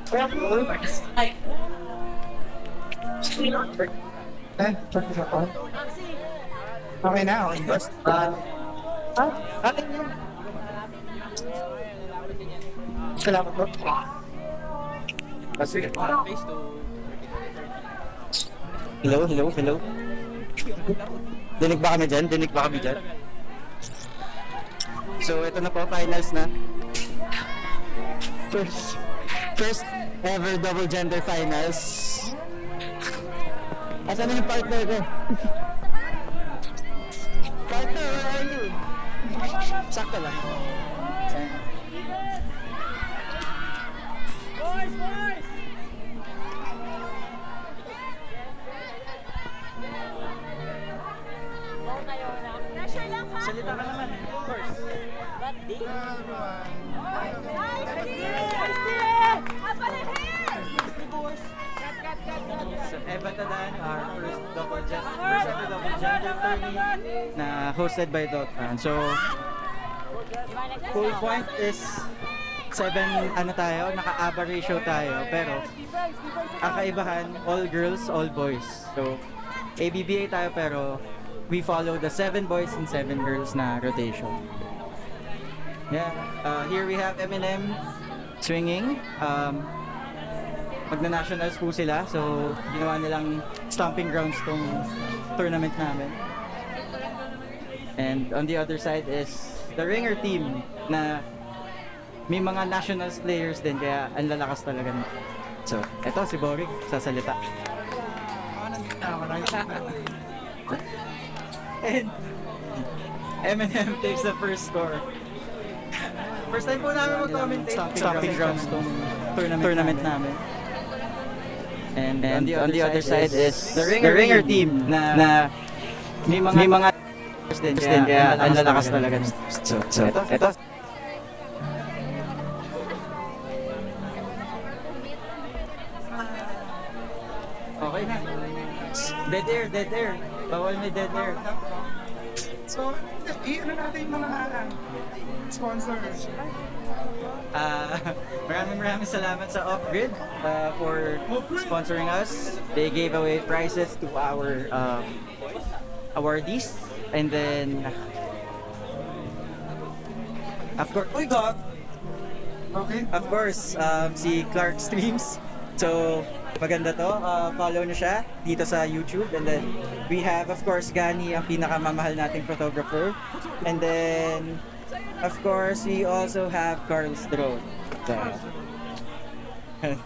Okay na, okay. Akin yun. Salamat po. Sige. Hello, hello, hello. Dinig ba kami dyan? Dinig ba kami dyan? So, ito na po, finals na. First ever double gender finals. Asan na yung partner ko? Partner, where are you? Sakto lang. Boys, boys! Pressure lang ha? Salita ka naman, of course. But di. Nice, So, Eva Tadan, our first ever double gender tourney na hosted by Dotran. So, full point is 7, naka-ABA ratio tayo. Pero, ang kaibahan, all girls, all boys. So, ABBA tayo pero we follow the 7 boys and 7 girls na rotation. Yeah, here we have Eminem swinging. Magna-nationals po sila, so ginawa nilang stomping grounds tong tournament namin. And on the other side is the ringer team na may mga nationals players din, kaya ang lalakas talaga nito. So, eto si Borig, sasalita. And Eminem takes the first score. First time po namin mag-commentate stomping grounds tong tournament namin. And on the other side is the ringer team na may mga din, kaya ang lalakas talaga nito. So, eto. Okay na. Dead air. Bawal may dead air. So, ano natin yung mga sponsors? Maraming salamat sa Off-Grid for sponsoring us. They gave away prizes to our awardees. And then, of course, Okay. Of course, si Clark Streams. So, maganda to. Follow nyo siya dito sa YouTube. And then, we have, of course, Gani, ang pinakamamahal nating photographer. And then, of course, we also have Carl's Drone. So, okay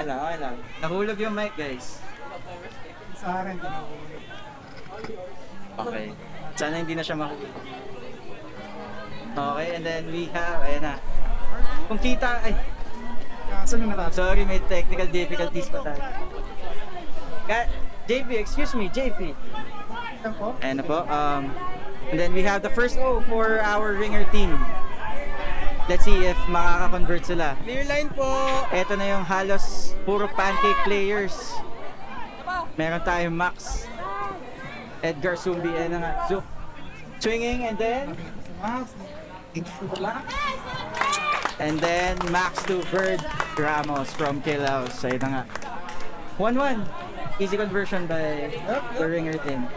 lang. Nahulog yung mic, guys. Sa akin, Okay. Sana hindi na siya mahulog. Okay, and then we have, ayan na. Kung kita, ay, saan na natin? sorry, may technical difficulties pa tayo. JP, excuse me, JP. Yan po. Ayan na po. And then we have the first O for our ringer team. Let's see if makaka-convert sila. Clear line po! Ito na yung halos puro pancake players. Meron tayong Max, Edgar Sumbi, ayan na nga. So, swinging and then Max to Bird Ramos from Kill House. Ayun na nga. 1-1. Easy conversion by the ringer team.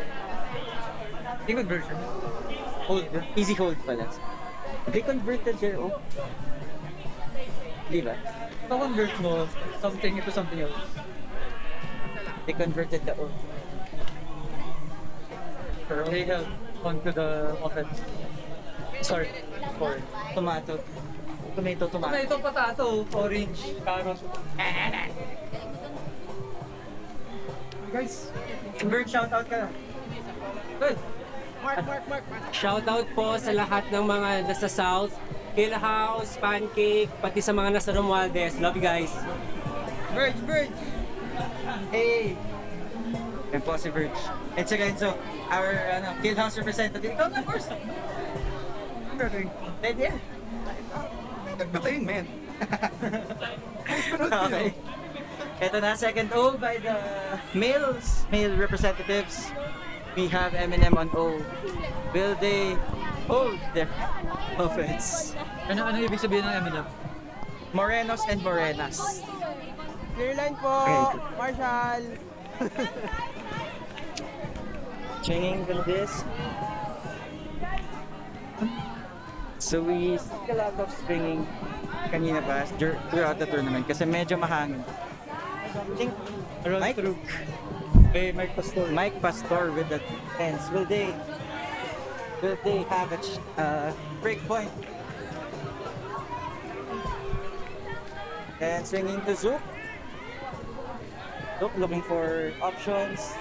Easy conversion. Hold. Easy hold pala. They converted their O. Di ba? Pa-convert mo something into something else. They converted the O. They help onto the offense. Sorry. For Tomato. Tomato, potato, orange, carrot. Guys, Bird, shoutout ka. Good. Shoutout po sa lahat ng mga nasa South, Hill House, Pancake, pati sa mga nasa Romualdez. Love you guys. Bird. Hey! Yan po si Verge. And si Renzo, our Kill House representative. Ikaw na first. ang galing. Dead air. Nagpatayin, man. Okay. Ito na, second O by the male representatives. We have Eminem on O. Will they hold their offense? Ano ibig sabihin ng Eminem? Morenos and Morenas. Clear line po, Okay. Marshall. Swinging with this. So we see a lot of swinging kanina pa throughout the tournament kasi medyo mahangin. I think Mike, Mike Pastor. Mike Pastor with the defense. Will they have a break point? And swinging to Zook. Zook looking for options.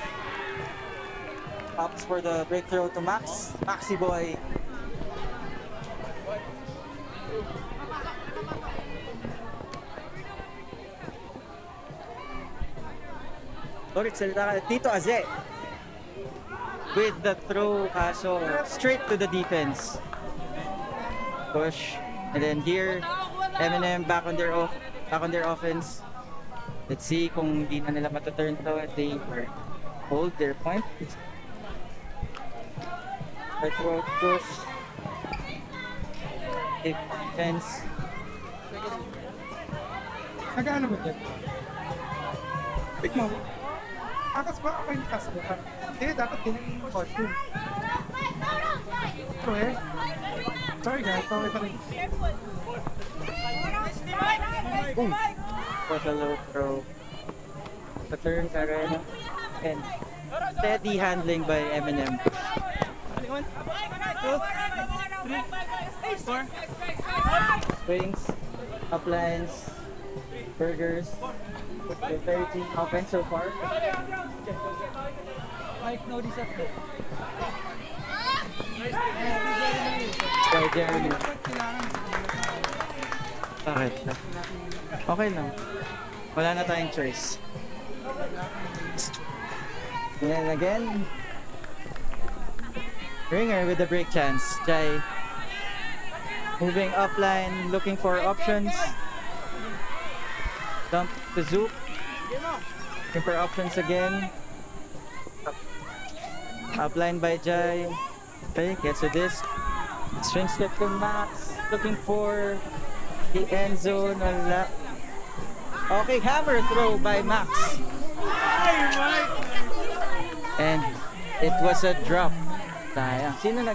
Opts for the break throw to Max. Maxi boy. Ulit salita ka. Tito Aze. With the throw, kaso straight to the defense. Push. And then here, Eminem back on their offense. Let's see kung hindi na nila matuturn to at they hold their point. Throw push. Defense. Nag-ano ba dyan? Pick mo. Akas ba ako yung cast mo? Hindi, dapat din yung costume. Ito eh. Sorry guys, sorry pa rin. Was a low throw. Paturn Carrera. And steady handling by Eminem. Swings, uplines, burgers. They're very clean offense so far. Mike, no disappoint. By Jeremy. Bakit? Okay lang. Wala na tayong choice. And then again, Ringer with the break chance. Jai moving upline, looking for options. Dump to Zook. Looking for options again. Upline by Jai. Okay, gets to this. Swing step to Max. Looking for the end zone. Wala. Okay, hammer throw by Max. And it was a drop. Sayang. Sino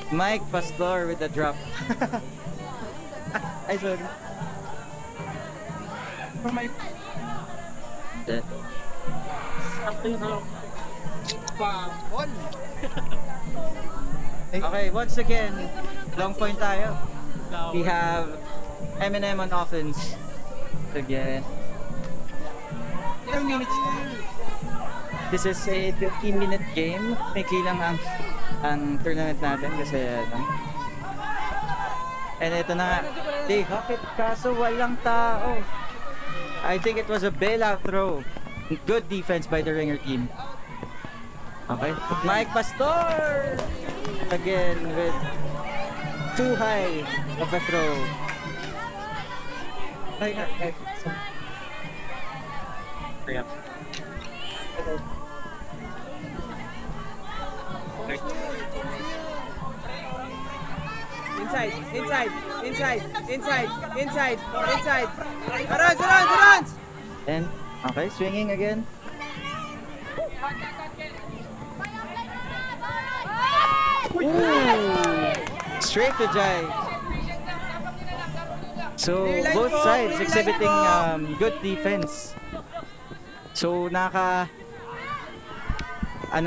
Mike Pastor with the drop. Ay, sorry. For my... Okay, once again, long point tayo. We have Eminem on offense. Again. Ilang minutes na? This is a 15-minute game. May kilang ang tournament natin kasi And ito na nga. They hook it kaso walang tao. I think it was a bailout throw. Good defense by the Ringer team. Okay. Mike Pastor! Again with too high of a throw. Inside. Runs! And, okay, swinging again. Ooh! Straight to Jai. So, both sides exhibiting good defense. So, ano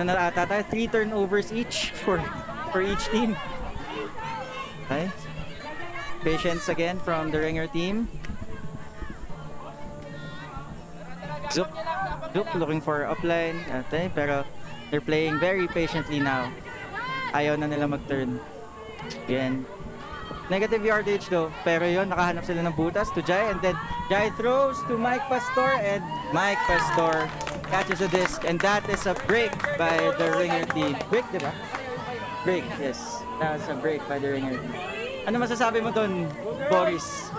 na ata tayo, 3 turnovers each for each team. Okay. Patience again from the Ringer team. Zook looking for upline. Okay, pero they're playing very patiently now. Ayaw na nila mag-turn. Again. Negative yardage though. Pero yun, nakahanap sila ng butas to Jai. And then Jai throws to Mike Pastor. And Mike Pastor catches a disc. And that is a break by the Ringer team. Break, di ba? Break, yes. That's a break by the Ringer team. Ano masasabi mo doon, Boris?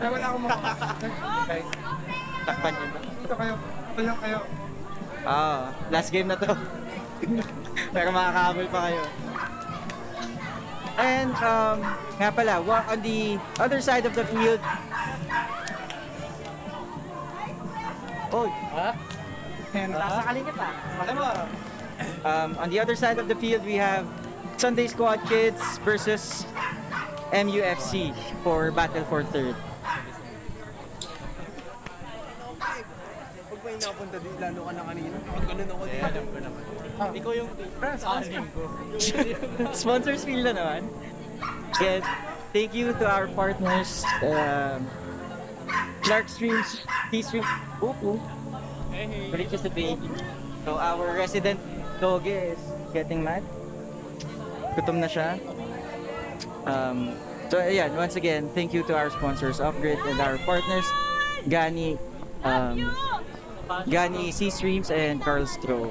Ay, wala akong makakasakit. Okay. Takpan yun. Ito kayo. Wala kayo. Last game na to. Pero makakahabol pa kayo. And nga pala, on the other side of the field. Oh, And on the other side of the field, we have Sunday Squad Kids versus MUFC for Battle for Third. Pag may napunta din, lalo ka na kanina. Pag ganun ako din. Alam ko naman. Ikaw yung anim ko. Sponsors feel na naman. Yes, thank you to our partners, Clark Streams, T-Stream, Upu, Riches the Baby. So our resident doggy is getting mad. Gutom na siya. So ayan, once again, thank you to our sponsors, Upgrade, and our partners, Gani, Gani C-Streams and Carl Stroh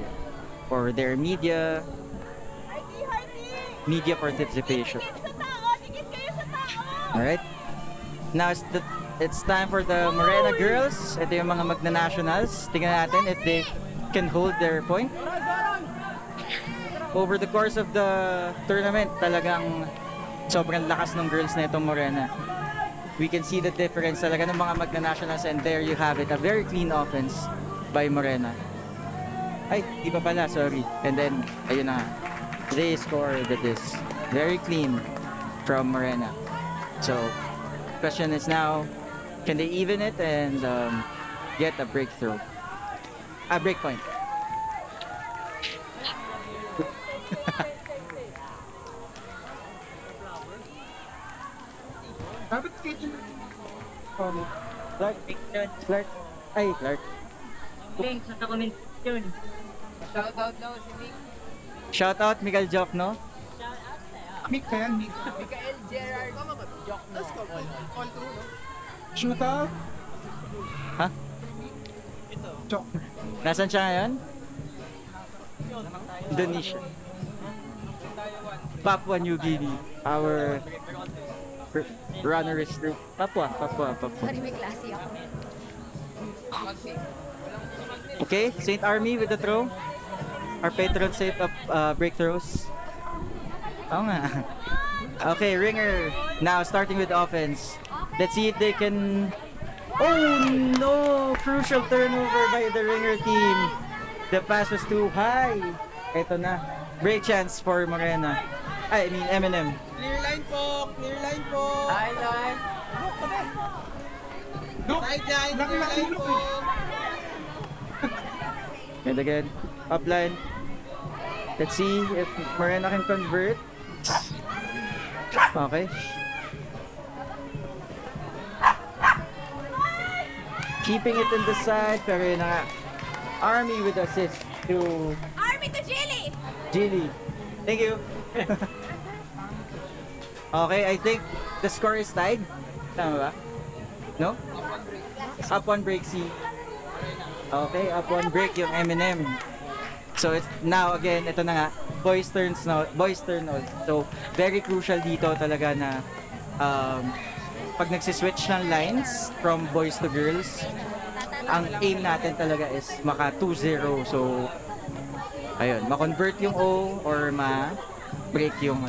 for their media participation. Alright. Now it's time for the Morena girls. Ito yung mga magna-nationals. Tingnan natin if they can hold their point. Over the course of the tournament, talagang sobrang lakas ng girls na itong Morena. We can see the difference talaga ng mga magna-nationals, and there you have it. A very clean offense by Morena. Ay, di pa pala, sorry. And then, ayun na nga. They scored this. Very clean from Morena. So, question is now, can they even it and get a breakthrough? A break point. dapat schedule. Oh, Clark. Clark. Ay, Clark. Thanks sa comment yun. Shoutout daw si Nick. Shout out Miguel Jokno. Mick pa yan, Mick. Mikael Gerard. Joke no. All through, no? Shoot out. Ha? Joke. Nasaan siya ngayon? Indonesia. Papua New Guinea. Our runner is through. Papua. Sorry, may klase ako. Okay, Saint Army with the throw. Our patron saved up breakthrows. Oo nga. Okay, Ringer. Now starting with offense. Let's see if they can... Oh no! Crucial turnover by the Ringer team. The pass was too high. Ito na. Break chance for Morena. I mean, M&M. Clear line po! Clear line po! Sideline! Nope. Sideline! Laki Clear na line ilok po! And again, upline. Let's see if Morena can convert. Okay. Keeping it in the side, pero yun na nga. Army with assist to Army to Chile! Gilly. Thank you. Okay, I think the score is tied. Tama ba? No? Up one break C. Okay, up one break yung M&M. So it's now again, ito na nga, boys turn now. So very crucial dito talaga na pag nagsiswitch ng lines from boys to girls, ang aim natin talaga is maka 2-0. So ayun, ma-convert yung O or ma-break yung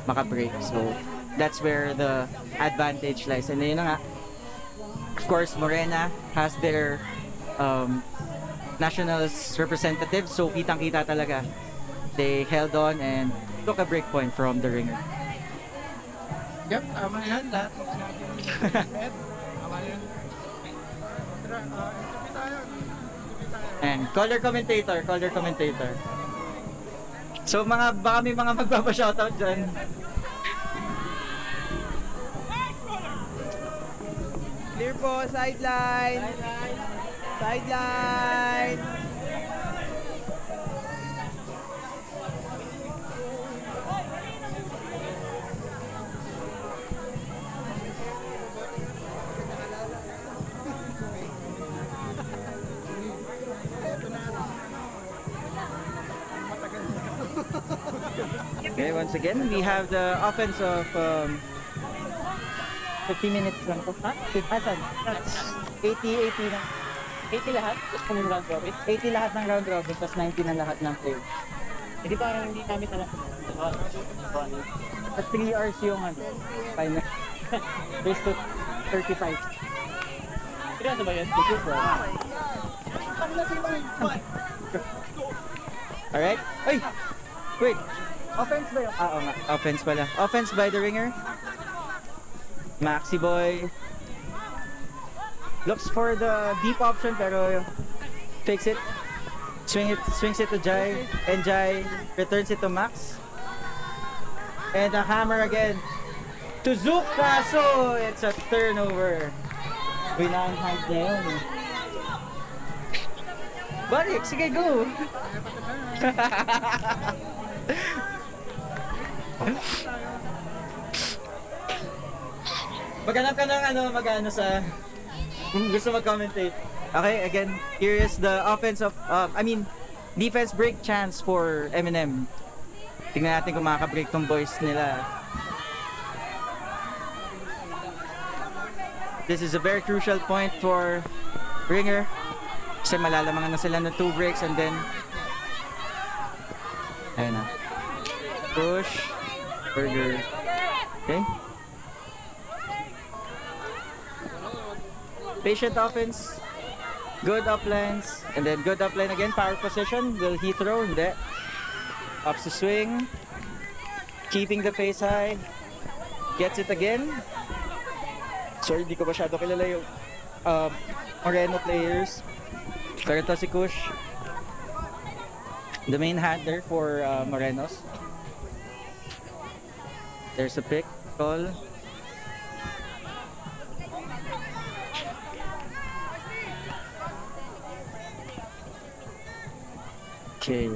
maka-break. So that's where the advantage lies. And yun na nga, of course, Morena has their nationals representative, so kitang-kita talaga. They held on and took a break point from the Ringer. Yep, tama yan. Lahat ng sinabi ni Ed. Tama yan. Tara, interview tayo. And color commentator. So baka may mga magpapa-shoutout dyan. Clear po! Sideline! Sideline! Okay, once again, we have the offense of 50 minutes lang to. Ha? Asan? 80 na. 80 lahat? Tapos kung round robin? 80 lahat ng round robin, tapos 90 na lahat ng player. Hindi parang hindi namin alam. At 3 hours yung ano, final. Base to 35. Seryoso ba yan? Alright? Ay! Wait! Offense ba yun? Oo nga. Offense pala. Offense by the ringer. Maxi Boy. Looks for the deep option pero fakes it. Swings it to Jai. And Jai returns it to Max. And a hammer again to Zook. Kaso it's a turnover. Winanghand na yun. Barik, sige go! Maghanap ka ng mag-ano sa kung gusto mag-commentate. Okay, again, here is the defense break chance for Eminem. Tingnan natin kung makaka-break tong boys nila. This is a very crucial point for Ringer. Kasi malalamangan na sila ng 2 breaks and then ayun na. Push. Burger. Okay. Patient offense. Good uplines. And then good upline again. Power position. Will he throw? Hindi. Ups to swing. Keeping the face high. Gets it again. Sorry, di ko masyado kilala yung Moreno players. Pero ito si Kush. The main handler for Morenos. There's a pick call. Okay.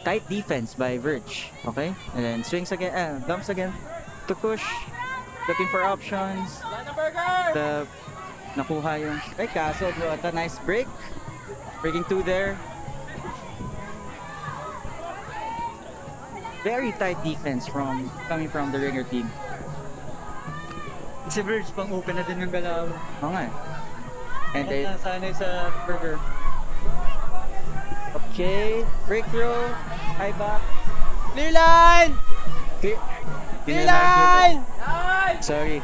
Tight defense by Verge. Okay? And then swings again, dumps again to Kush. Looking for options. The nakuha yung kaso bro, a nice break. Breaking 2 there. Very tight defense coming from the Ringer team. Si Verge pang open na din yung galaw. Oo nga eh. And then, Nasanay sa burger. okay, breakthrough, high back. Clear line! Clear line! Sorry.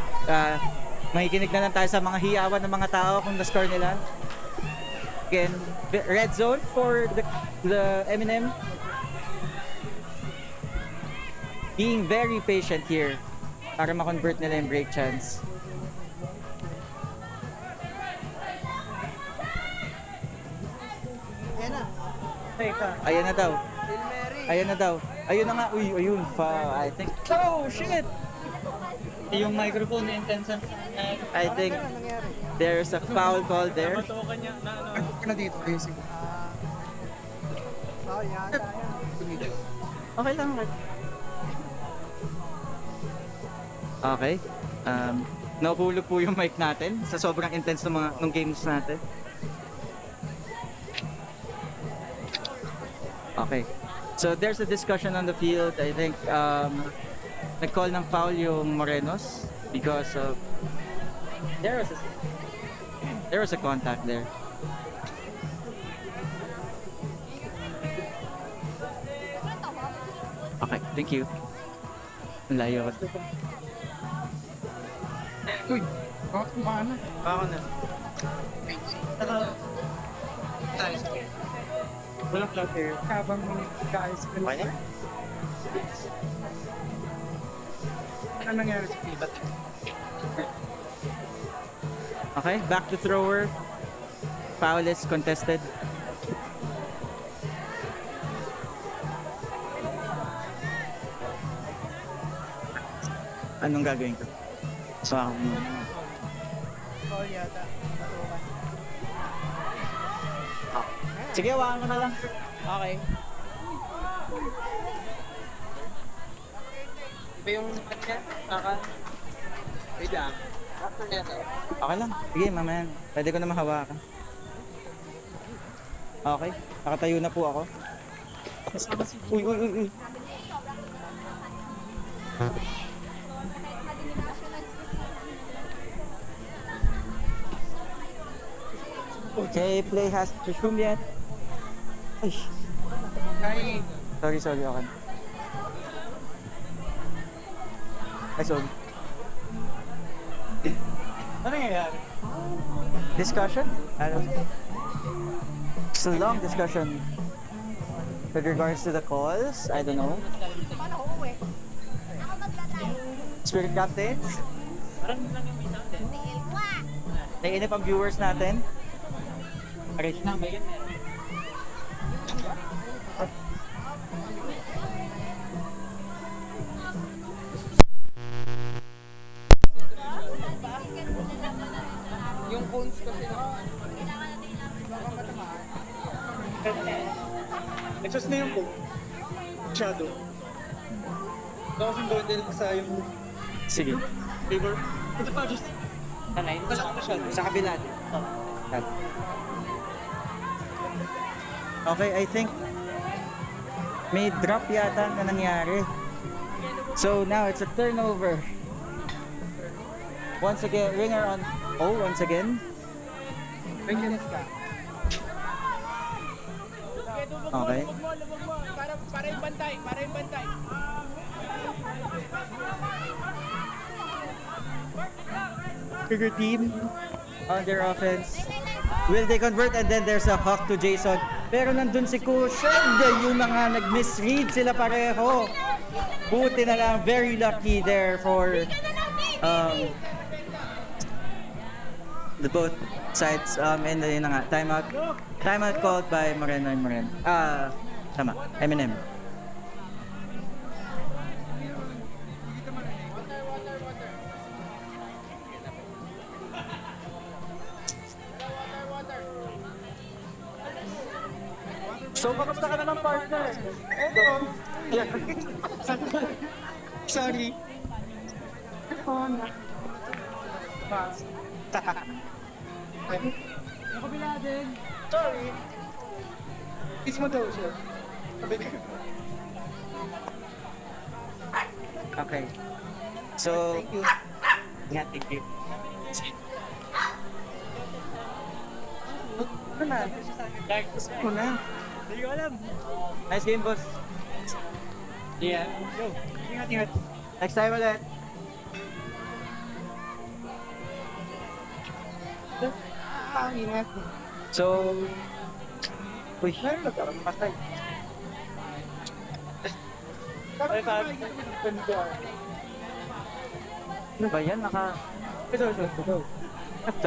Makikinig na lang tayo sa mga hiyawan ng mga tao kung na-score nila. Again, red zone for the Eminem. Being very patient here para ma-convert nila yung break chance. Ayan na daw. Ayan na daw. Ayun na nga. Uy, ayun. I think. Oh, shit! Yung microphone na intense. I think there's a foul call there. Matuwa ka niya na ano. Ano na dito? Ayusin ko. Okay lang. Okay. Nahulog po yung mic natin sa sobrang intense ng games natin. Okay. So there's a discussion on the field. I think nag-call ng foul yung Morenos because of there was a contact there. Okay, thank you. Ang layo ko. Uy, bakit kumahan na? Ako na. Walang flat here. Habang guys, Okay na? ano nangyari sa Pibat? Okay, back to thrower. Foul is contested. Anong gagawin ko? So, sige, hawakan ko na lang. Okay. Iba yung kanya? Wait lang. After nito. Okay lang. Sige, mamaya. Pwede ko na mahawakan. Okay. Nakatayo na po ako. Uy, uy, uy, uy. Okay, play has resumed yet. Ay, Ay, sorry, okay. Ay, sorry. Ano nangyayari? Discussion? It's a long discussion with regards to the calls. I don't know. Spirit Captains? Naiinip ang viewers natin. Okay. Exhaust na yung po. Shadow. Ito kasing bundle sa yung Sige. favor. Ito pa, just malaki na shadow. Sa kabila. Okay, I think may drop yata na nangyari. So now it's a turnover. Once again, ringer on. Oh, once again. Okay. Para yung bantay. Trigger team on their offense. Will they convert? And then there's a hawk to Jason. Pero nandun si Kushed. Yung mga nag-misread sila pareho. Buti na lang. Very lucky there for the both sides. And yun na nga. Timeout called by Moreno and Moreno. Tama. Eminem. So, kamusta ka na ng partner? Eto. Sorry. Nakabila din. Sorry. Kiss mo daw siya. Sabi ko. Okay. So, Thank you. yeah, thank you. Ano na? Ano na? Hindi ko alam. Nice game, boss. Yeah. Yo. Ingat. Next time ulit. Ingat. So, uy, Meron na parang patay. Ay, Pat. ano ba yan? Ito.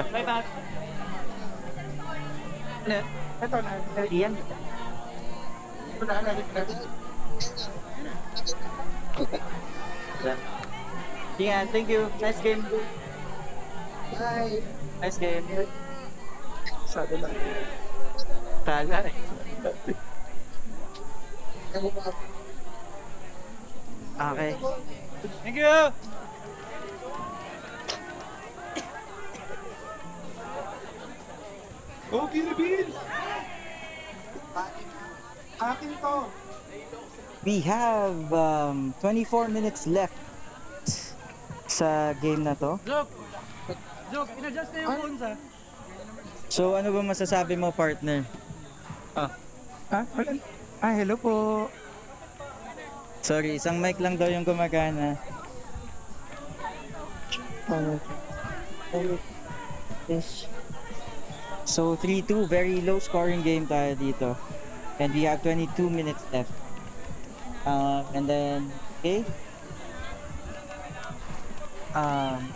Bye, Pat. Ito na. Iyan. Ito na. Iyan, thank you. Nice game. Bye. Nice game. Sabi lang. Tala eh. Okay. Thank you. Oh, Philippines! Akin to. We have 24 minutes left sa game na to. Joke, in-adjust na yung phones ah. So, ano ba masasabi mo, partner? Wala. Hello po. Sorry, isang mic lang daw yung gumagana. So 3-2, very low scoring game tayo dito. And we have 22 minutes left. And then, okay.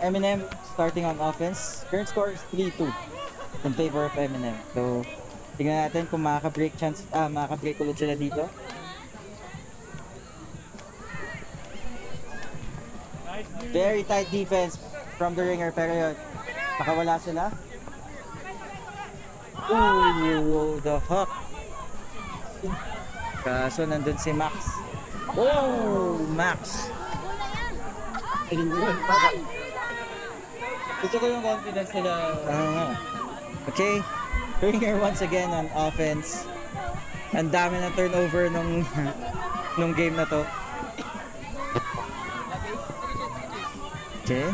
Eminem starting on offense. Current score is 3-2 in favor of Eminem. So, tingnan natin kung makaka-break ulit sila dito. Very tight defense from the ringer, pero yun, nakawala sila. Ooh, the hook. Kaso nandun si Max. Oh, Max. Gusto ko yung confidence nila. Okay, ringer once again on offense. Ang dami na turnover nung game na to. Okay.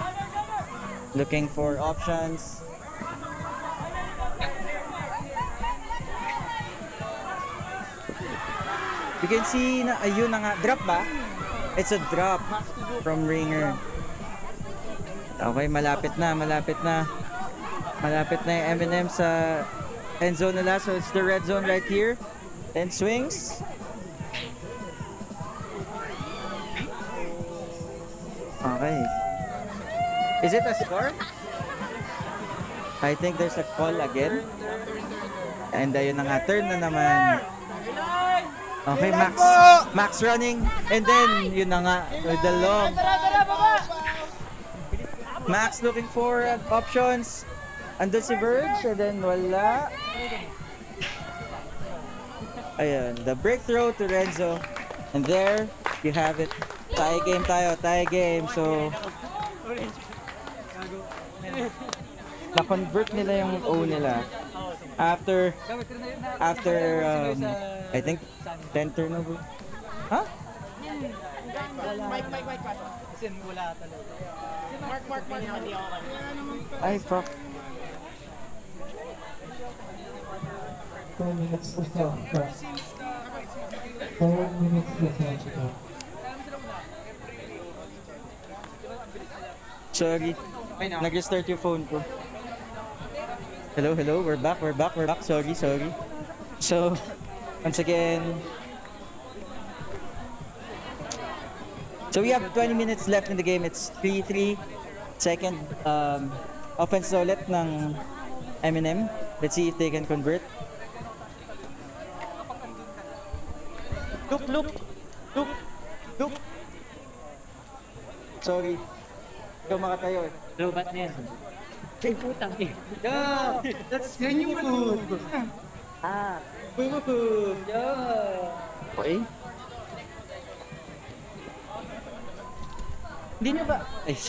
Looking for options. You can see na ayun na nga, drop ba? It's a drop from ringer. Okay, malapit na. Malapit na yung M&M sa end zone nila. So it's the red zone right here. And swings. Okay. Is it a score? I think there's a call again. And ayun na nga, turn na naman. Okay, Max running. And then, yun na nga, with the long. Max looking for options. Andun si Verge, and then wala. Ayun, the breakthrow to Renzo. And there, you have it. Tie game tayo, tie game. So, na-convert nila yung O nila after I think 10 turnover. Huh? Mike. Kasi wala talaga. Mark. Ay, fuck. 4 minutes to go. 4 minutes to go. Sorry. Nag-restart yung phone ko. Hello, we're back. Sorry. So, once again, so we have 20 minutes left in the game. It's 3-3. Second offense ulit ng M&M. Let's see if they can convert. Look. Sorry. Ikaw makatayo eh. Lobat na yan. Kay putang eh. Yeah! That's Yan yung food. Ah! Boom! Yeah! Okay. Hindi nyo ba? Ay,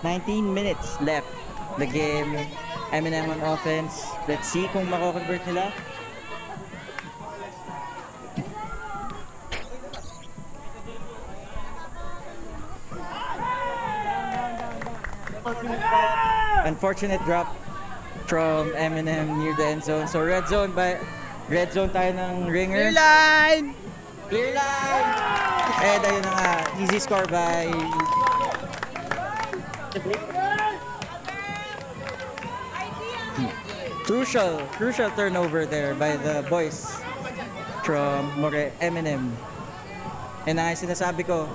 19 minutes left. The game. M&M on offense. Let's see kung mako-convert nila. Unfortunate drop from M&M near the end zone. So red zone tayo ng ringer. Clear line! And ayun na nga, easy score by crucial turnover there by the boys from M&M. And ang sinasabi ko,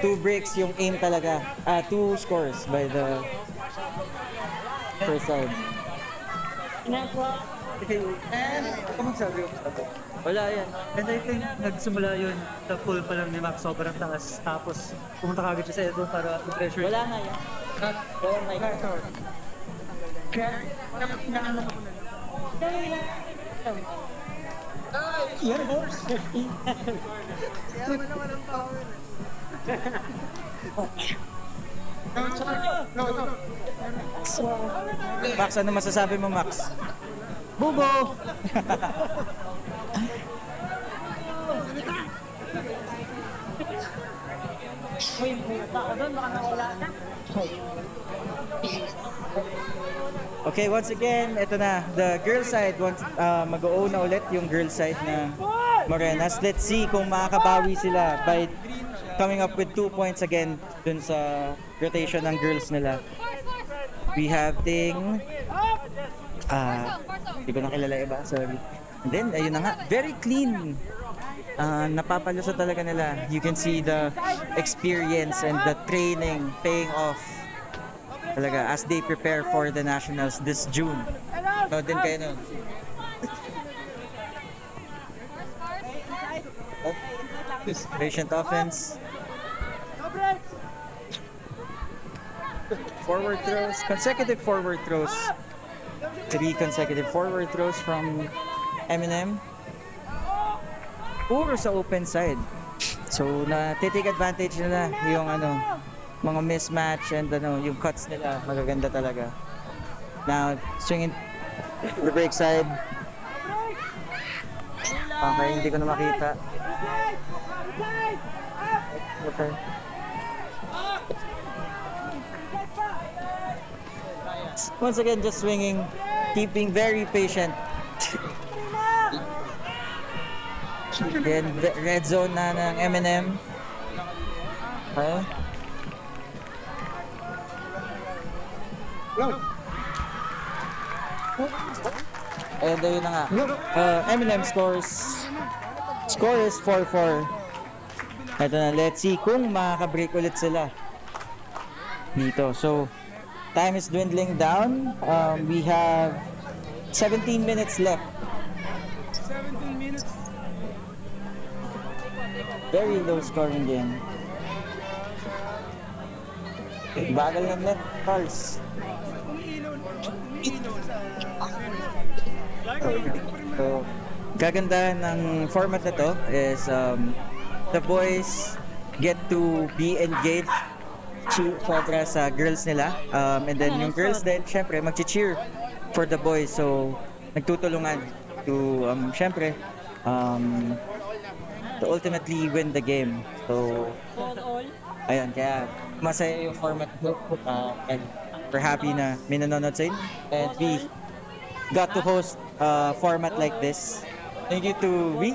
2 breaks yung aim talaga. 2 scores by the first side. And, sabi ko? Wala yan. And I think nagsimula yun sa full pa lang ni Max, sobrang taas. Tapos pumunta kagad siya sa Edo para i-pressure. Wala na yan. Wala na yan. Yan, boss. Max, ano masasabi mo, Max? Bubo! Okay, once again, ito na. The girl side, mag-o na ulit yung girl side na Morenas. Let's see kung makakabawi sila by coming up with 2 points again dun sa rotation ng girls nila. We have Ting. Hindi ko na kilala iba, sorry. And then, ayun na nga, very clean. Napapaluso talaga nila. You can see the experience and the training paying off talaga as they prepare for the nationals this June. No, din kayo nun. Patient offense. Forward throws, consecutive forward throws. 3 consecutive forward throws from M&M. Puro sa open side. So, na-take advantage nila yung mga mismatch and yung cuts nila. Magaganda talaga. Now, swinging the break side. Okay, hindi ko na makita. Okay. Once again, just swinging, keeping very patient. Then, red zone na ng M&M. Okay. And ayun na nga. M&M score is 4-4. Ito na, let's see kung makaka-break ulit sila dito. So, time is dwindling down. We have 17 minutes left. 17 minutes. Very low scoring game. Bagal ng net, Carls. So, kagandahan ng format na to is the boys get to be engaged kontra sa girls nila. And then yung girls din, syempre, mag-cheer for the boys. So, nagtutulungan to, syempre, to ultimately win the game. So, ayun, kaya masaya yung format ko. And we're happy na may nanonood sa inyo. And we got to host a format like this. Thank you to we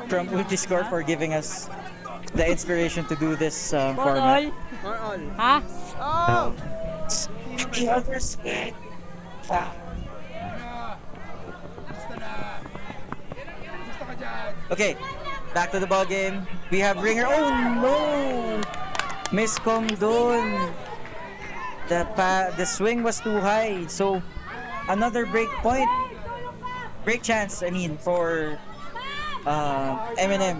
from Ultiscore for giving us the inspiration to do this format. Ha? Okay, back to the ball game. We have Ringer. Oh no! Miscom dun. The swing was too high. So another break point. Break chance, I mean, for M&M.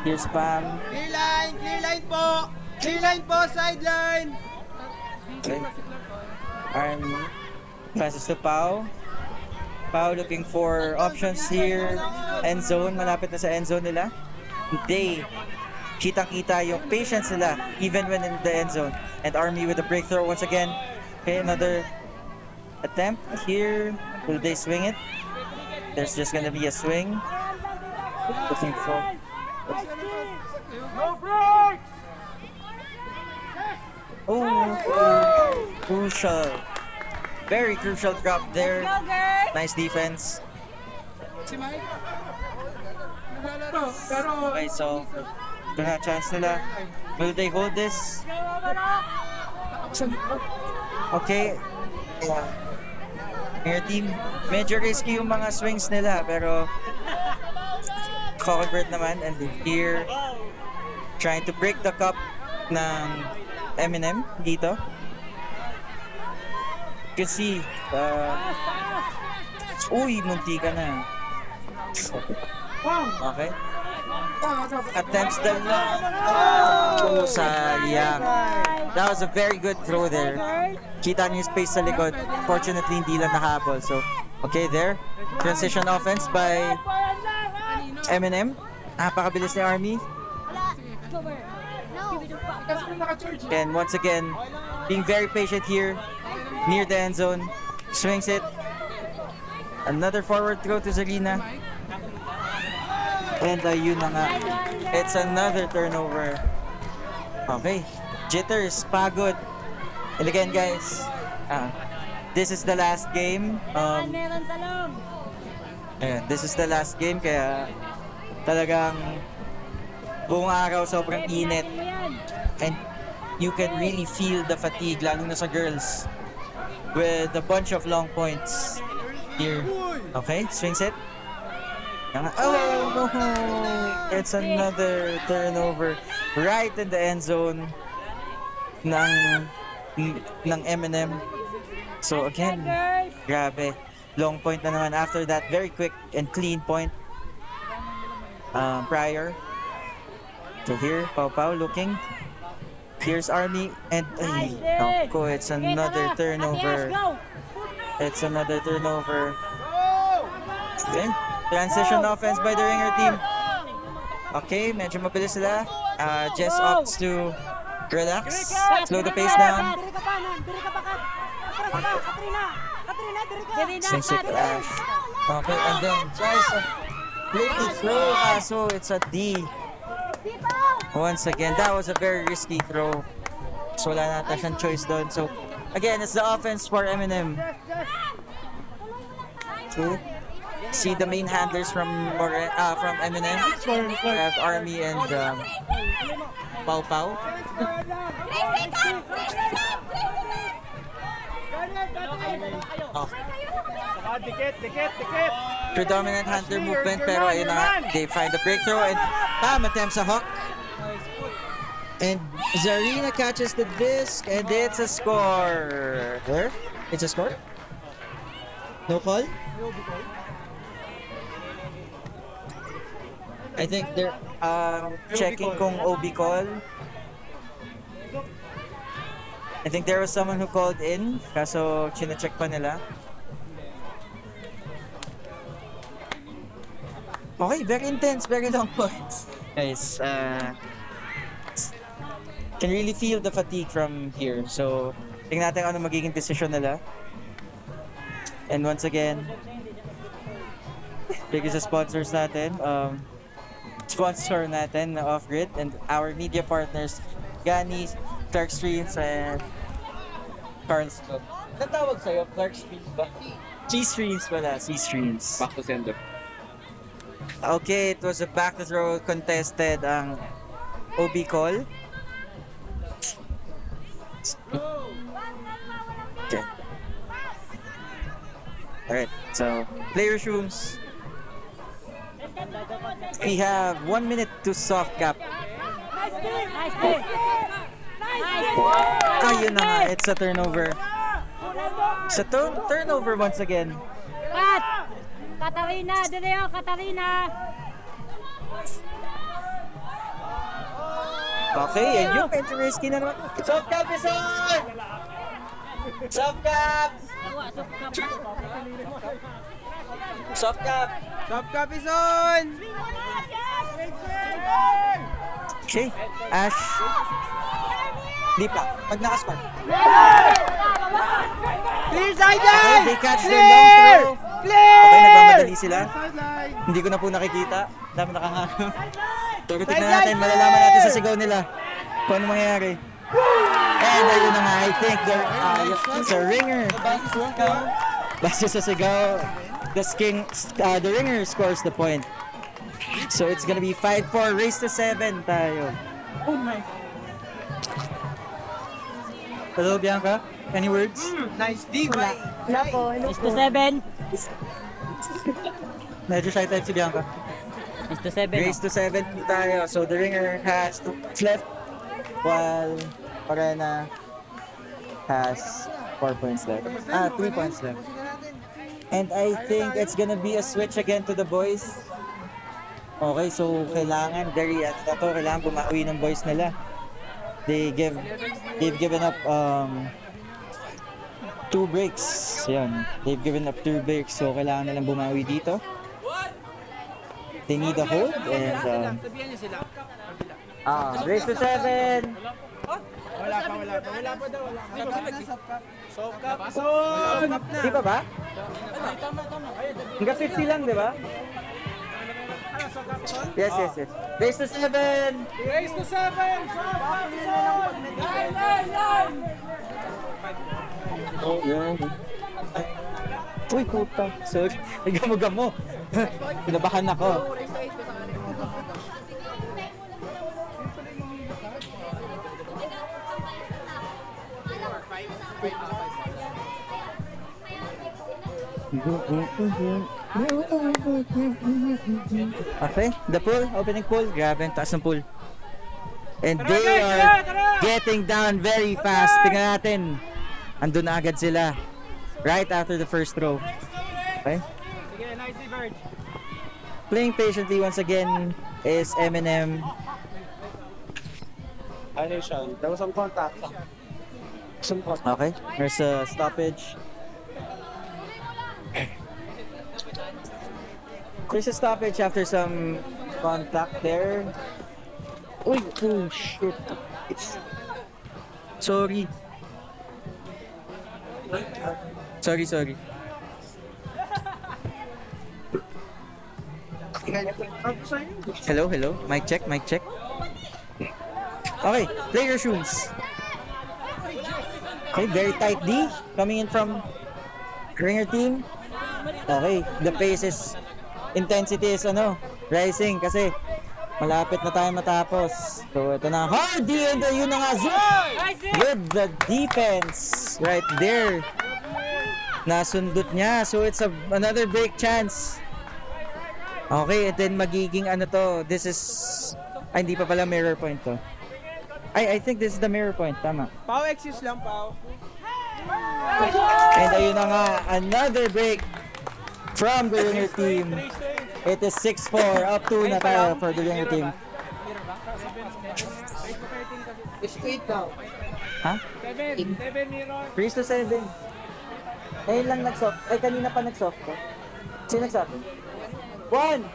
Here's Pam. Clear line po! Clear line po, sideline! Okay. Army. Passes to Pau. Pau looking for options here. End zone. Malapit na sa end zone nila. They kitang-kita yung patience nila even when in the end zone. And Army with a breakthrough once again. Okay, another attempt here. Will they swing it? There's just gonna be a swing. Looking for... Oh, crucial. Very crucial drop there. Nice defense. Okay, so gonna chance nila. Will they hold this? Okay. Your team, medyo risky yung mga swings nila pero convert naman. And here, trying to break the cup ng M&M dito. You can see, uy, munti ka na. Okay. Attempts them na. Oh, sayang. That was a very good throw there. Kita niyo yung space sa likod. Fortunately, hindi lang nahabol. So, okay there. Transition offense by M&M. Napakabilis ni Army. And once again, being very patient here near the end zone. Swings it. Another forward throw to Zarina. And yun na nga. It's another turnover. Okay. Jitters, pagod. And again guys, this is the last game. Ayan, this is the last game kaya talagang buong araw sobrang init. And you can really feel the fatigue lalo na sa girls with a bunch of long points here. Okay, swings it. Oh no! It's another turnover right in the end zone ng M&M. So again, grabe. Long point na naman after that. Very quick and clean point prior. So here, Pau looking. Here's Army and naku, it's another turnover. It's another turnover. Okay. Transition offense by the Ringer team. Okay, medyo mabilis sila. Jess opts to relax, slow the pace down. Swings it to Ash. Okay, and then tries a flippy throw. So it's a D. Once again, that was a very risky throw. So wala nata siyang choice doon. So again, it's the offense for M&M. Okay. see the main handlers from Eminem. We have Army and Pau Pau. Oh. Predominant handler movement pero ayun na nga, they find the breakthrough and attempt sa hook. And Zarina catches the disc and it's a score. Where? It's a score? No call? I think they're checking kung OB call. I think there was someone who called in, kaso chine-check pa nila. Okay, very intense, very long points. Guys, can really feel the fatigue from here. So, tingnan natin ano magiging decision nila. And once again, bigay sa sponsors natin, sponsor natin na Off-Grid and our media partners, Gani, Clark Streams, and Carlston. Anong tawag sa'yo? Clark Streams ba? C-Streams pala, C-Streams. Back to sender. Okay, it was a back to throw contested ang OB call. Okay. Alright, so players rooms. We have 1 minute to soft cap. Ayun na nga, it's a turnover. It's a turnover once again. Cut! Katarina! Direo! Katarina! Okay, and yung Penterisky na naman. Soft cap is on! Soft cap! Soft cap! Top cap is on! Okay, Ash. Di pa, pag nakaspark. Clear side Okay, they catch the long throw. Okay, nagmamadali sila. Sideline. Hindi ko na po nakikita. Dami nakahangam. Pero tignan natin, malalaman natin sa sigaw nila kung ano mangyayari. And ayun na nga, I think it's a ringer. Basta sa sigaw, the ringer scores the point. So it's gonna be 5-4, race to 7 tayo. Oh my. Hello, Bianca. Any words? Nice D, right? Is to 7. Medyo shy type si Bianca. Is to 7. Race to 7 tayo. So the ringer has 2 points left while Arena has 4 points left. 3 points left. And I think it's gonna be a switch again to the boys. Okay, so kailangan kailangan bumawi ng boys nila. They've given up 2 breaks. Yan. They've given up 2 breaks, so kailangan nilang bumawi dito. They need a hold and Sabihan niyo sila. race to 7. Wala pa daw. Soft cap is on! Di ba ba? Hanggang 50 lang, di ba? Yes. Race to 7. Race to 7! Soft cap is on! Line! Oh, yan. Uy, puta. Sorry. Nagamo-gamo. Pinabahan ako. Okay, the pool, opening pool. Grabe, ang taas ng pool. And they are getting down very fast. Tingnan natin. Andun na agad sila. Right after the first throw. Okay? Sige, nicely, Verge. Playing patiently once again is Eminem. Ano siya? There was some contact. Okay, there's a stoppage. There's a stoppage after some contact there. Uy, oh shit. Sorry. Sorry. Hello. Mic check. Okay, player rooms. Okay, very tight D coming in from Ringer team. Okay, the pace is intensity is rising kasi malapit na tayo matapos. So ito na Hardy and yun na nga Zook with the defense right there. Nasundot niya. So it's another break chance. Okay, and then magiging this is hindi pa pala mirror point to. I think this is the mirror point, tama. Pao, excuse lang, Pao. And ayun na nga, another break from the Ringer team. It is 6-4, up 2 na tayo for the Ringer team. Ha? 7 mirror. 3-7. Ayun lang nag-soft. Ay, kanina pa nag-soft ko. Sino nagsabi? 1!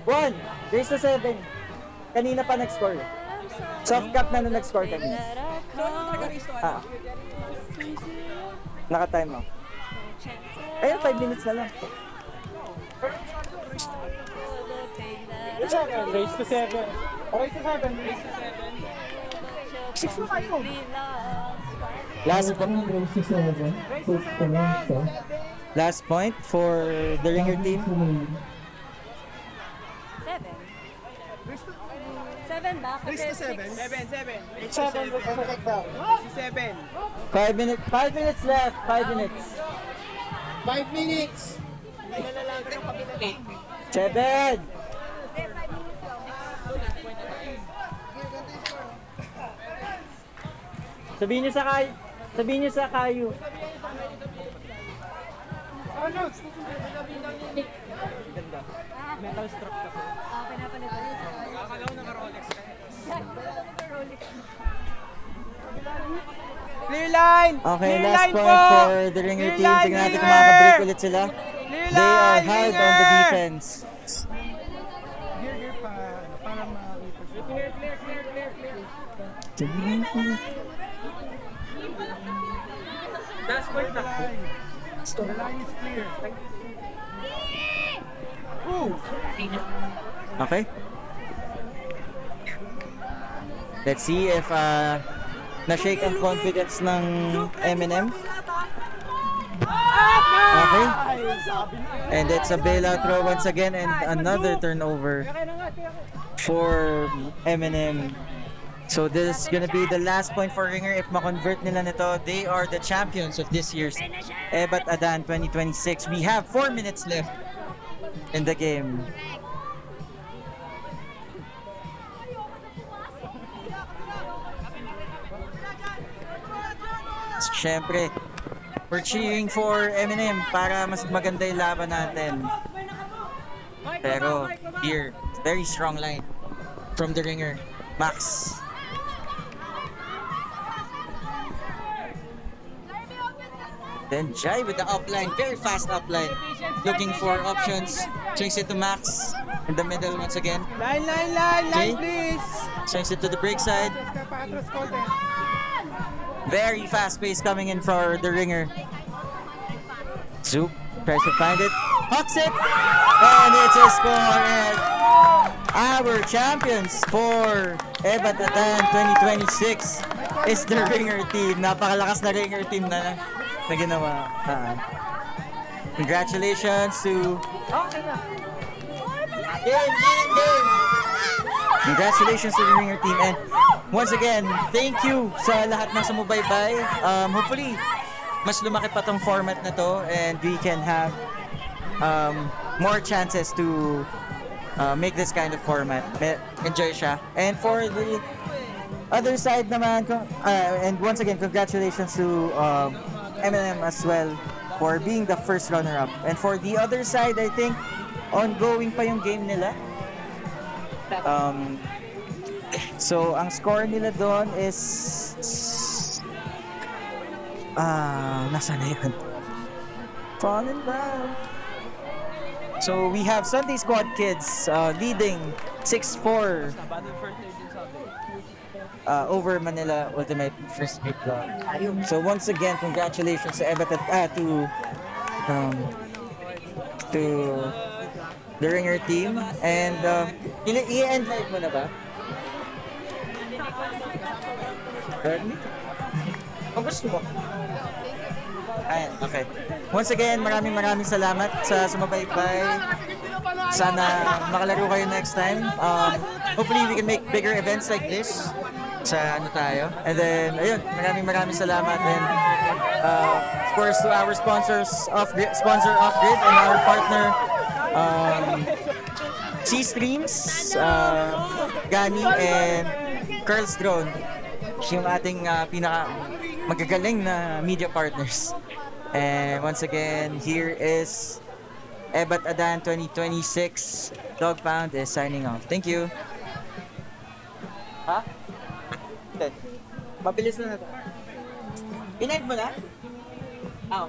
3-7. Kanina pa nag-score. Soft cap na nung nag-score kanina. Naka-time mo. Ayun, 5 minutes na lang. Race to 7. Race to 7. 6 na kayo. Last point for the Ringer team. 7 ba? Kasi 7. 7 was perfect down. 7. 5 minutes left. 5 minutes. 5 minutes. 7. Sabihin niyo sa kayo. Ano? Clear line! Okay, Clear last line point po! for the Ringer Clear team. line, Tingnan natin kung Ringer! makaka-break ulit sila. Clear They are line, hard Ringer! on the defense. Gear pa. Para ma-represent. Last point na. The line is clear. Okay. Let's see if na-shake ang confidence ng M&M. Okay. And it's a bailout throw once again and another turnover for M&M. So this is gonna be the last point for Ringer. If ma-convert nila nito, they are the champions of this year's Ebat Adan 2026. We have 4 minutes left in the game. Siyempre, we're cheering for M&M para mas maganda yung laban natin. Pero here, very strong line from the Ringer. Max. Then Jai with the upline, very fast upline. Looking for options. Swings it to Max in the middle once again. Line, Jay? please! Swings it to the break side. Patras content. Very fast pace coming in for the Ringer. Zook tries to find it. Hawks it! And it's a score. And our champions for Ebat Adan 2026 is the Ringer team. Napakalakas na Ringer team na ginawa. Congratulations to... Game! Congratulations to the Ringer team. And once again, thank you sa lahat ng sumubaybay. Hopefully, mas lumaki pa tong format na to and we can have more chances to make this kind of format. Enjoy siya. And for the other side naman, and once again, congratulations to M&M as well for being the first runner-up. And for the other side, I think, ongoing pa yung game nila. So, ang score nila doon is... nasa na yun? Falling down. So, we have Sunday Squad Kids leading 6-4 over Manila Ultimate Frisbee Club. So, once again, congratulations to the Ringer team. And, i-invite mo na ba? Ready? Kung gusto mo. Ayan, okay. Once again, maraming salamat sa sumabaybay. Sana makalaro kayo next time. Hopefully we can make bigger events like this sa ano tayo. And then, ayun, maraming salamat. And of course to our sponsor Off-Grid and our partner C-Streams, Gani and Curls Drone. Siya yung ating pinaka magagaling na media partners. And once again, here is Ebat Adan 2026. Dog Pound is signing off. Thank you. Ha? Okay. Mabilis na to. In-end mo na?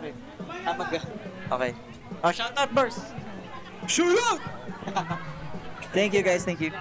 Okay. Okay. Oh, shout out, Burst! Shoot out! Thank you guys, thank you.